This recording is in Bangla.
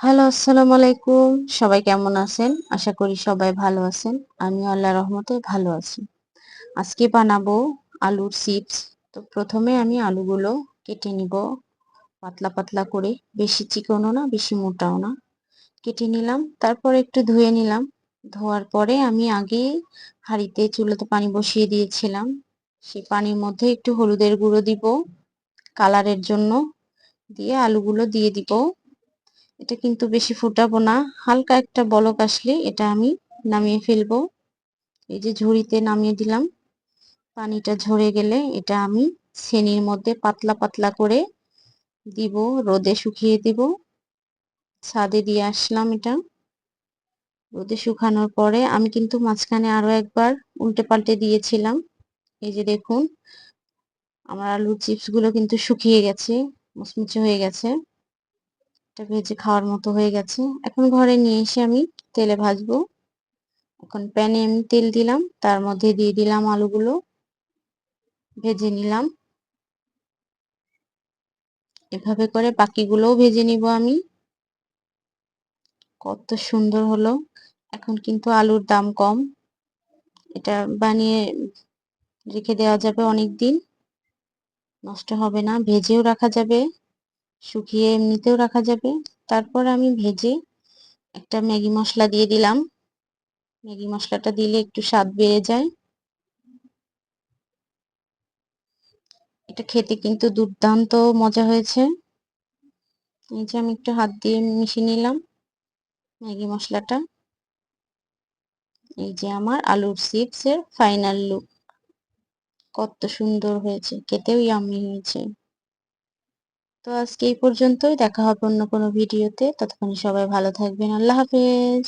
হ্যালো, আসসালামু আলাইকুম। সবাই কেমন আছেন? আশা করি সবাই ভালো আছেন। আমিও আল্লাহর রহমতে ভালো আছি। আজকে বানাবো আলুর চিপস। তো প্রথমে আমি আলুগুলো কেটে নিব পাতলা পাতলা করে। বেশি চিকনও না, বেশি মোটাও না। কেটে নিলাম। তারপর একটু ধুয়ে নিলাম। ধোয়ার পরে আমি আগে হাঁড়িতে চুলাতে পানি বসিয়ে দিয়েছিলাম। সেই পানির মধ্যে একটু হলুদের গুঁড়ো দিব কালারের জন্য। দিয়ে আলুগুলো দিয়ে দিব। এটা কিন্তু বেশি ফুটাবো না, হালকা একটা বলক আসলে এটা আমি নামিয়ে ফেলবো। এই যে ঝুড়িতে নামিয়ে দিলাম। পানিটা ঝরে গেলে এটা আমি ছেনির মধ্যে পাতলা পাতলা করে দিব, রোদে শুকিয়ে দিব। ছাদে দিয়ে আসলাম এটা রোদে শুকানোর পরে। আমি কিন্তু মাঝখানে আরো একবার উল্টে পাল্টে দিয়েছিলাম। এই যে দেখুন, আমার আলুর চিপস গুলো কিন্তু শুকিয়ে গেছে, মুচমুচে হয়ে গেছে। এটা ভেজে খাওয়ার মতো হয়ে গেছে। এখন ঘরে নিয়ে এসে আমি তেলে ভাজবো। এখন প্যানে আমি তেল দিলাম, তার মধ্যে দিয়ে দিলাম আলুগুলো, ভেজে নিলাম। এভাবে করে বাকিগুলোও ভেজে নিব আমি। কত সুন্দর হলো। এখন কিন্তু আলুর দাম কম, এটা বানিয়ে রেখে দেওয়া যাবে অনেক দিন, নষ্ট হবে না। ভেজেও রাখা যাবে, শুকিয়ে এমনিতেও রাখা যাবে। তারপর আমি ভেজে একটা ম্যাগি মশলা দিয়ে দিলাম। ম্যাগি মশলাটা দিলে একটু স্বাদ বেড়ে যায়। এটা খেতে কিন্তু দুর্দান্ত মজা হয়েছে। এই যে আমি একটু হাত দিয়ে মিশিয়ে নিলাম ম্যাগি মশলাটা। এই যে আমার আলুর চিপস এর ফাইনাল লুক। কত সুন্দর হয়েছে, খেতেও ইয়াম্মি হয়েছে। তো আজকে এই পর্যন্তই, দেখা হবে অন্য কোনো ভিডিওতে। ততক্ষণ সবাই ভালো থাকবেন। আল্লাহ হাফেজ।